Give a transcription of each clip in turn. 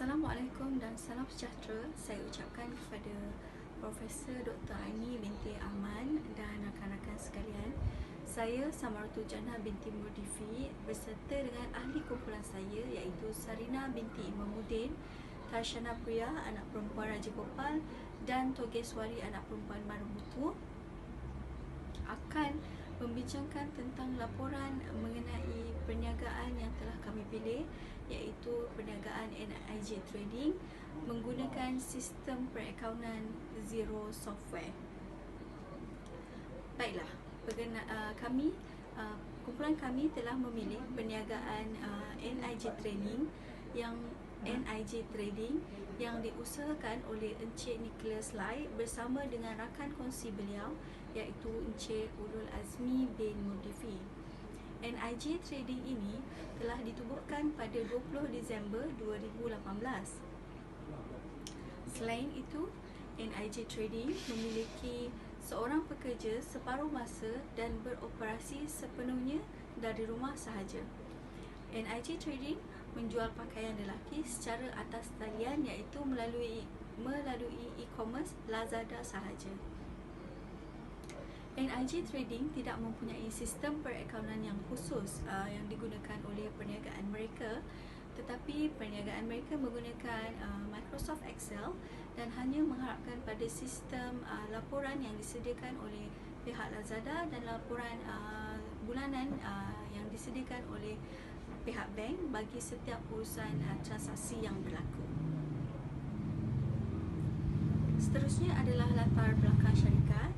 Assalamualaikum dan salam sejahtera saya ucapkan kepada Profesor Dr. Aini binti Aman dan rakan-rakan sekalian. Saya Samaratul Jannah binti Murdifi berserta dengan ahli kumpulan saya iaitu Sarina binti Imamuddin, Tarshana Priya anak perempuan Raja Gopal dan Togeswari anak perempuan Marumutu akan membincangkan tentang laporan mengenai perniagaan yang telah kami pilih, iaitu perniagaan NIJ Trading menggunakan sistem perakaunan Zero Software. Baiklah, kumpulan kami telah memilih perniagaan NIJ Trading yang diusahakan oleh Encik Nicholas Lai bersama dengan rakan kongsi beliau iaitu Encik Ulul Azmi bin Murdifi. NIJ Trading ini telah ditubuhkan pada 20 Disember 2018. Selain itu, NIJ Trading memiliki seorang pekerja separuh masa dan beroperasi sepenuhnya dari rumah sahaja. NIJ Trading menjual pakaian lelaki secara atas talian iaitu melalui e-commerce Lazada sahaja. NIJ Trading tidak mempunyai sistem perakaunan yang khusus yang digunakan oleh perniagaan mereka, tetapi perniagaan mereka menggunakan Microsoft Excel dan hanya mengharapkan pada sistem laporan yang disediakan oleh pihak Lazada dan laporan bulanan yang disediakan oleh pihak bank bagi setiap urusan transaksi yang berlaku. Seterusnya adalah latar belakang syarikat.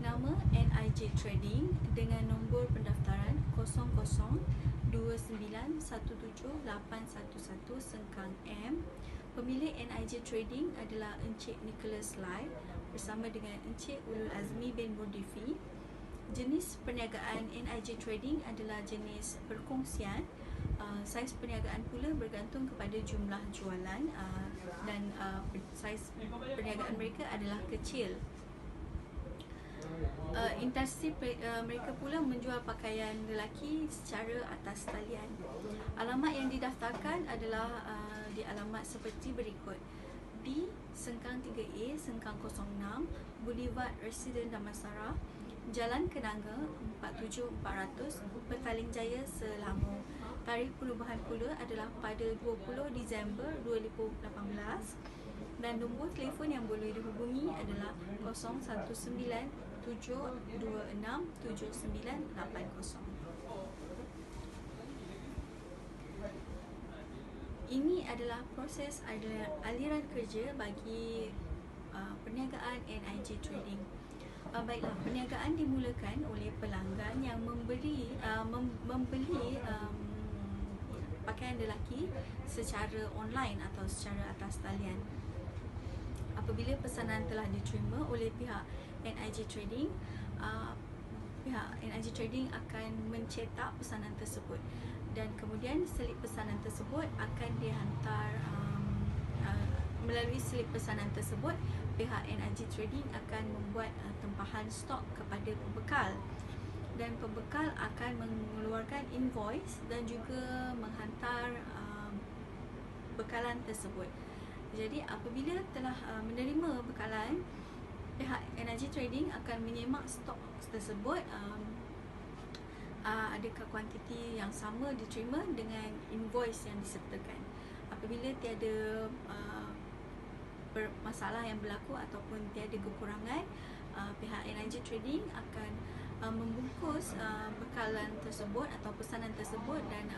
Nama NIJ Trading dengan nombor pendaftaran 0029178111/M. Pemilik NIJ Trading adalah Encik Nicholas Lai bersama dengan Encik Ulul Azmi bin Murdifi. Jenis perniagaan NIJ Trading adalah jenis perkongsian. Saiz perniagaan pula bergantung kepada jumlah jualan dan saiz perniagaan mereka adalah kecil. Intensif mereka pula menjual pakaian lelaki secara atas talian. Alamat yang didaftarkan adalah di alamat seperti berikut: di Sengkang 3A, Sengkang 06, Boulevard Residen Damansara, Jalan Kenanga 47400, Petaling Jaya, Selangor. Tarikh perubahan pula adalah pada 20 Disember 2018 dan nombor telefon yang boleh dihubungi adalah 0197267980. Ini adalah proses aliran kerja bagi perniagaan NIJ Trading. Baiklah, perniagaan dimulakan oleh pelanggan yang membeli pakaian lelaki secara online atau secara atas talian. Apabila pesanan telah diterima oleh pihak NIJ Trading, pihak NIJ Trading akan mencetak pesanan tersebut dan kemudian selip pesanan tersebut akan dihantar melalui selip pesanan tersebut pihak NIJ Trading akan membuat tempahan stok kepada pembekal dan pembekal akan mengeluarkan invoice dan juga menghantar bekalan tersebut. Jadi apabila telah menerima bekalan, pihak NIJ Trading akan menyemak stok tersebut, adakah kuantiti yang sama diterima dengan invoice yang disertakan. Apabila tiada masalah yang berlaku ataupun tiada kekurangan, pihak NIJ Trading akan membungkus bekalan tersebut atau pesanan tersebut dan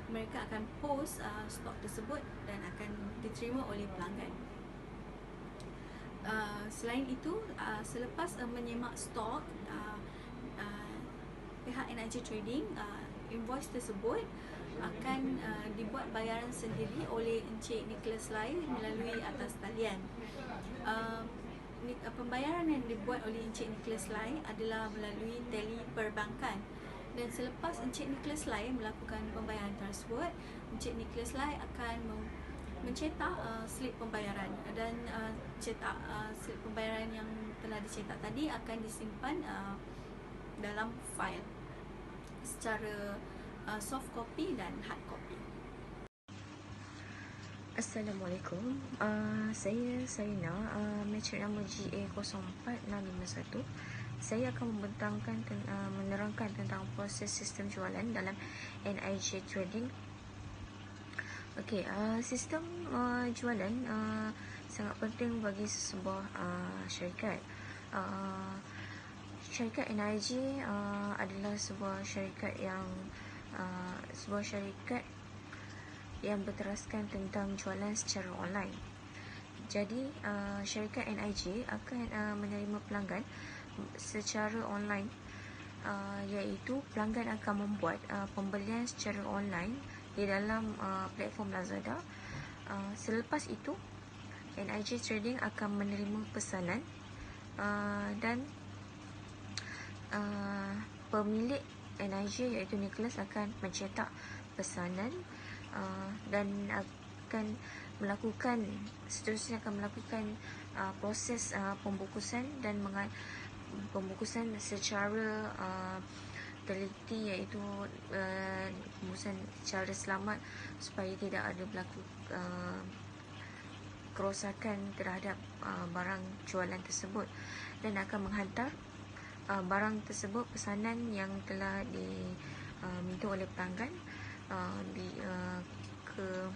mereka akan post stok tersebut dan akan diterima oleh pelanggan. Selain itu, selepas menyemak stok, pihak NIJ Trading, invoice tersebut akan dibuat bayaran sendiri oleh Encik Nicholas Lai melalui atas talian. Pembayaran yang dibuat oleh Encik Nicholas Lai adalah melalui teli perbankan dan selepas Encik Nicholas Lai melakukan pembayaran tersebut, Encik Nicholas Lai akan mencetak slip pembayaran dan cetak slip pembayaran yang telah dicetak tadi akan disimpan dalam fail secara soft copy dan hard copy. Assalamualaikum. Saya Saina, match nama GA04651. Saya akan menerangkan tentang proses sistem jualan dalam NIJ Trading. Okey, sistem jualan sangat penting bagi sebuah syarikat. Syarikat NIJ adalah sebuah syarikat yang berteraskan tentang jualan secara online. Jadi, syarikat NIJ akan menerima pelanggan secara online, iaitu pelanggan akan membuat pembelian secara online di dalam platform Lazada. Selepas itu, NIJ Trading akan menerima pesanan dan pemilik NIJ iaitu Nicholas akan mencetak pesanan dan seterusnya akan melakukan proses pembukusan dan pembukusan secara teliti, iaitu pembukusan secara selamat supaya tidak ada berlaku kerosakan terhadap barang jualan tersebut, dan akan menghantar barang tersebut, pesanan yang telah diminta oleh pelanggan ke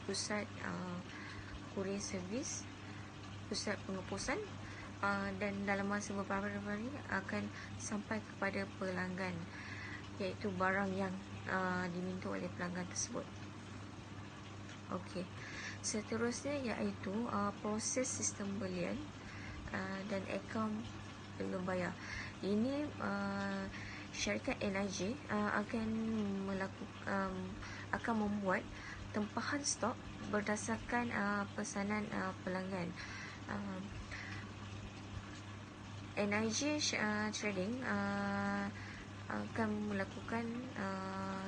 pusat courier service, pusat pengepusan, dan dalam masa beberapa hari akan sampai kepada pelanggan, iaitu barang yang diminta oleh pelanggan tersebut. Okey, seterusnya iaitu proses sistem belian dan akaun belum bayar. Ini syarikat NIJ akan membuat tempahan stok berdasarkan pesanan pelanggan. NIJ Trading akan melakukan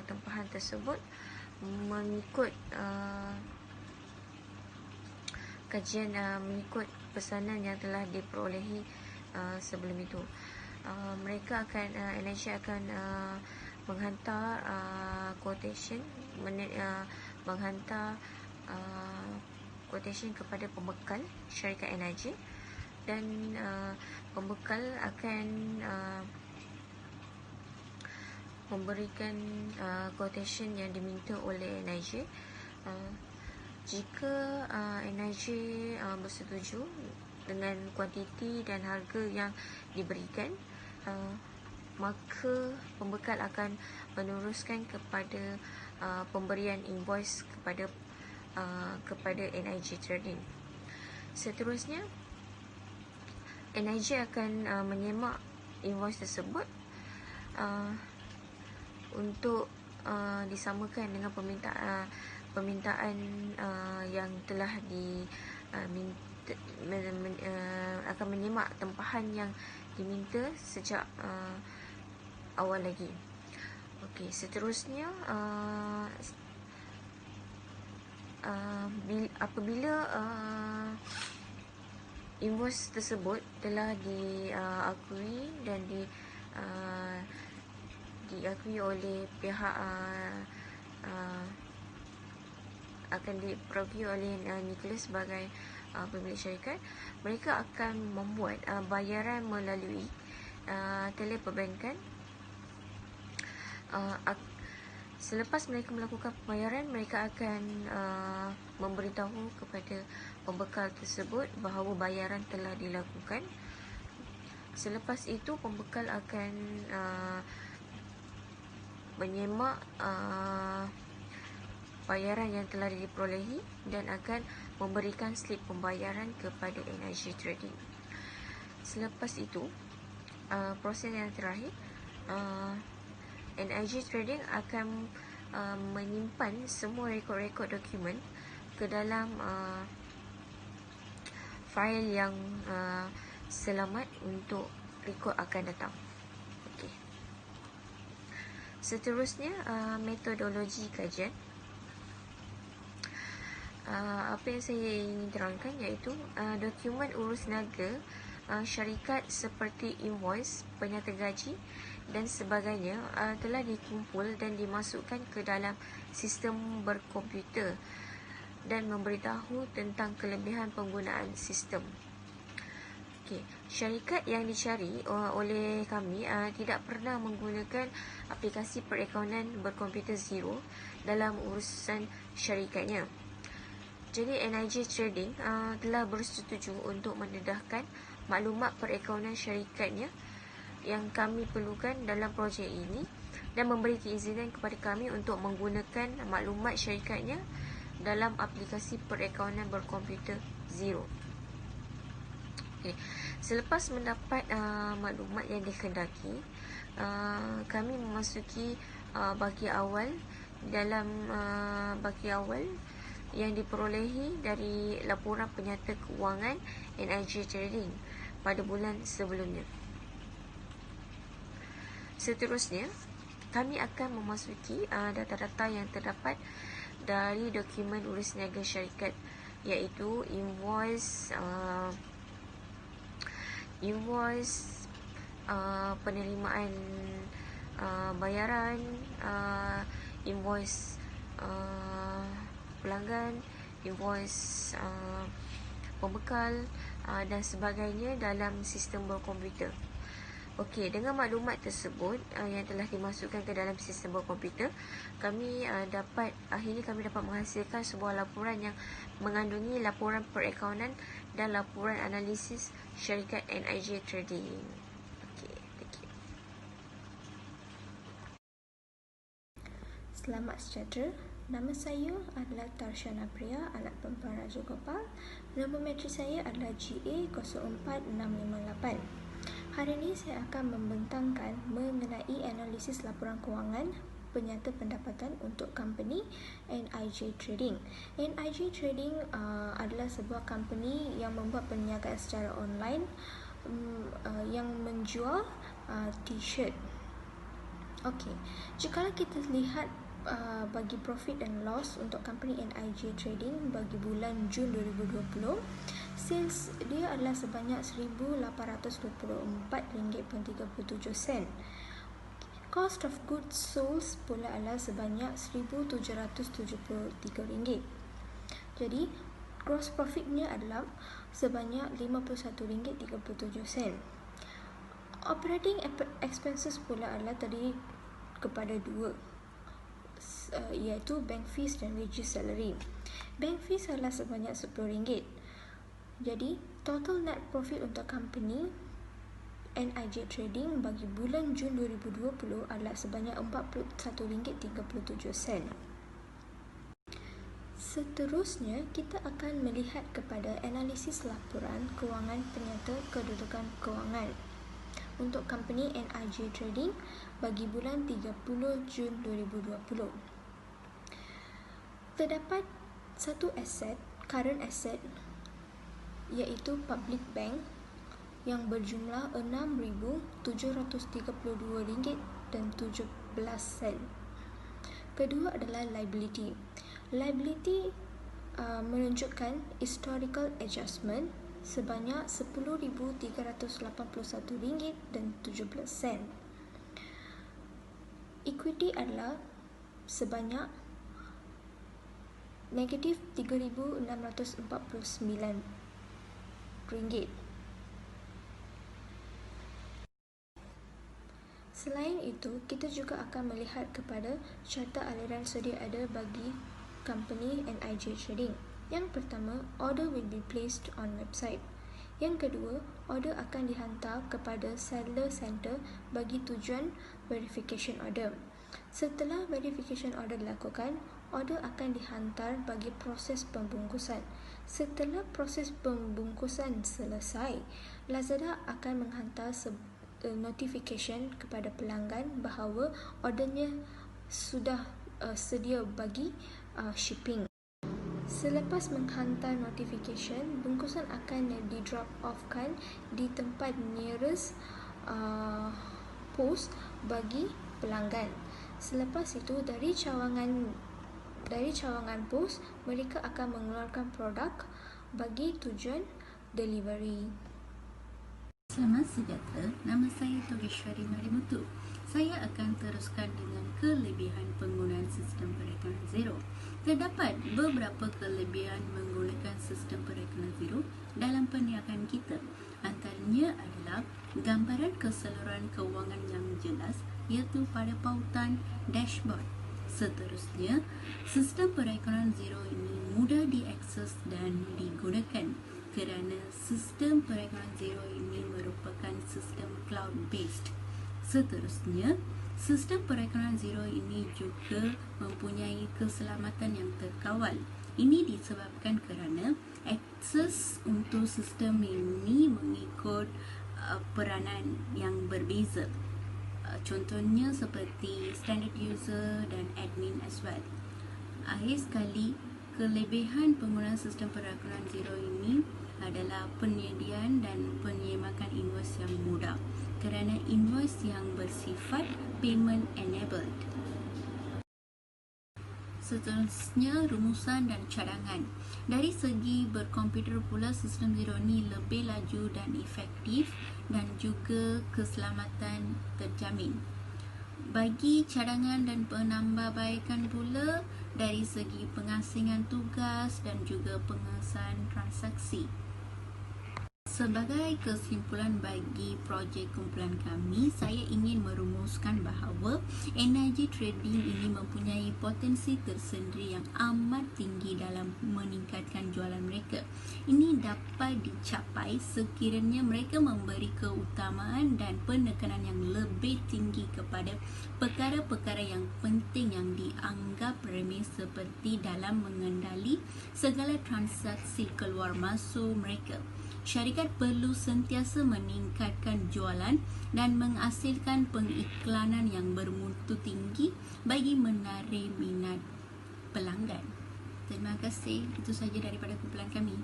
tempahan tersebut mengikut kajian, mengikut pesanan yang telah diperolehi sebelum itu. NIJ akan menghantar quotation, quotation kepada pembekal syarikat NIJ, dan pembekal akan memberikan quotation yang diminta oleh NIJ. Jika NIJ bersetuju dengan kuantiti dan harga yang diberikan, maka pembekal akan meneruskan kepada pemberian invoice kepada NIJ Trading. Seterusnya, NIJ akan menyemak invoice tersebut untuk disamakan dengan permintaan yang telah akan menyemak tempahan yang diminta sejak awal lagi. Okey, seterusnya apabila invoice tersebut telah diakui dan diakui oleh pihak akan diperoleh oleh Nicholas sebagai pemilik syarikat, mereka akan membuat bayaran melalui tele perbankan. Selepas mereka melakukan pembayaran, mereka akan memberitahu kepada pembekal tersebut bahawa bayaran telah dilakukan. Selepas itu, pembekal akan menyemak bayaran yang telah diperolehi dan akan memberikan slip pembayaran kepada NIJ Trading. Selepas itu, proses yang terakhir, NIJ Trading akan menyimpan semua rekod-rekod dokumen ke dalam fail yang selamat untuk rekod akan datang. Okey. Seterusnya, metodologi kajian. Apa yang saya ingin terangkan iaitu dokumen urus niaga syarikat seperti invoice, penyata gaji dan sebagainya telah dikumpul dan dimasukkan ke dalam sistem berkomputer dan memberitahu tentang kelebihan penggunaan sistem. Okey, syarikat yang dicari oleh kami tidak pernah menggunakan aplikasi perakaunan berkomputer zero dalam urusan syarikatnya. Jadi NIJ Trading telah bersetuju untuk mendedahkan maklumat perakaunan syarikatnya yang kami perlukan dalam projek ini dan memberi keizinan kepada kami untuk menggunakan maklumat syarikatnya dalam aplikasi perakaunan berkomputer zero. Okay. Selepas mendapat maklumat yang dikehendaki, kami memasuki bahagian awal dalam bahagian awal yang diperolehi dari laporan penyata kewangan NIJ Trading pada bulan sebelumnya. Seterusnya, kami akan memasuki data-data yang terdapat dari dokumen urus niaga syarikat, iaitu invoice, penerimaan bayaran, invoice pelanggan, invoice pembekal dan sebagainya dalam sistem berkomputer. Okey, dengan maklumat tersebut yang telah dimasukkan ke dalam sistem berkomputer, akhirnya kami dapat menghasilkan sebuah laporan yang mengandungi laporan perakaunan dan laporan analisis syarikat NIJ Trading. Okey, thank you. Selamat sejahtera. Nama saya adalah Tarshana Priya, anak perempuan Raja Gopal. Nombor matrik saya adalah GA04658. Hari ini saya akan membentangkan mengenai analisis laporan kewangan penyata pendapatan untuk company NIJ Trading. NIJ Trading adalah sebuah company yang membuat perniagaan secara online yang menjual t-shirt. Okey, jika kita lihat bagi profit and loss untuk company NIJ Trading bagi bulan Jun 2020, sales dia adalah sebanyak RM1,824.37. Cost of goods sold pula adalah sebanyak RM1,773. Jadi gross profitnya adalah sebanyak RM51.37. Operating expenses pula adalah terdiri kepada dua, iaitu bank fees dan wages salary. Bank fees adalah sebanyak RM10. Jadi total net profit untuk company NIJ Trading bagi bulan Jun 2020 adalah sebanyak RM41.37. Seterusnya, kita akan melihat kepada analisis laporan kewangan penyata kedudukan kewangan untuk company NIJ Trading bagi bulan 30 Jun 2020. Terdapat satu aset, current asset, iaitu public bank yang berjumlah RM6,732.17. Kedua adalah liability. Liability menunjukkan historical adjustment sebanyak RM10,381.17. Equity adalah sebanyak negatif RM3,649. Selain itu, kita juga akan melihat kepada carta aliran sedia ada bagi company NIJ Trading. Yang pertama, order will be placed on website. Yang kedua, order akan dihantar kepada settler center bagi tujuan verification order. Setelah verification order dilakukan, order akan dihantar bagi proses pembungkusan. Setelah proses pembungkusan selesai, Lazada akan menghantar notification kepada pelanggan bahawa ordernya sudah sedia bagi shipping. Selepas menghantar notification, bungkusan akan di-drop off-kan di tempat nearest post bagi pelanggan. Selepas itu, dari cawangan pos, mereka akan mengeluarkan produk bagi tujuan delivery. Selamat sejahtera, nama saya Togeshwari Marimutu. Saya akan teruskan dengan kelebihan penggunaan sistem perakaunan zero. Terdapat beberapa kelebihan menggunakan sistem perekonomian zero dalam perniagaan kita. Antaranya adalah gambaran keseluruhan kewangan yang jelas, iaitu pada pautan dashboard. Seterusnya, sistem perekonomian zero ini mudah diakses dan digunakan kerana sistem perekonomian zero ini merupakan sistem cloud-based. Seterusnya, sistem perekonomian zero ini juga mempunyai keselamatan yang terkawal. Ini disebabkan kerana akses untuk sistem ini mengikut peranan yang berbeza. Contohnya seperti standard user dan admin as well. Akhir sekali, kelebihan penggunaan sistem perekonomian zero ini adalah penyediaan dan penyemakan invoice yang mudah kerana invoice yang bersifat payment enabled. Seterusnya, rumusan dan cadangan. Dari segi berkomputer pula, sistem zero ni lebih laju dan efektif dan juga keselamatan terjamin. Bagi cadangan dan penambahbaikan pula, dari segi pengasingan tugas dan juga pengesahan transaksi. Sebagai kesimpulan bagi projek kumpulan kami, saya ingin merumuskan bahawa energy trading ini mempunyai potensi tersendiri yang amat tinggi dalam meningkatkan jualan mereka. Ini dapat dicapai sekiranya mereka memberi keutamaan dan penekanan yang lebih tinggi kepada perkara-perkara yang penting yang dianggap remeh seperti dalam mengendali segala transaksi keluar masuk mereka. Syarikat perlu sentiasa meningkatkan jualan dan menghasilkan pengiklanan yang bermutu tinggi bagi menarik minat pelanggan. Terima kasih. Itu sahaja daripada kumpulan kami.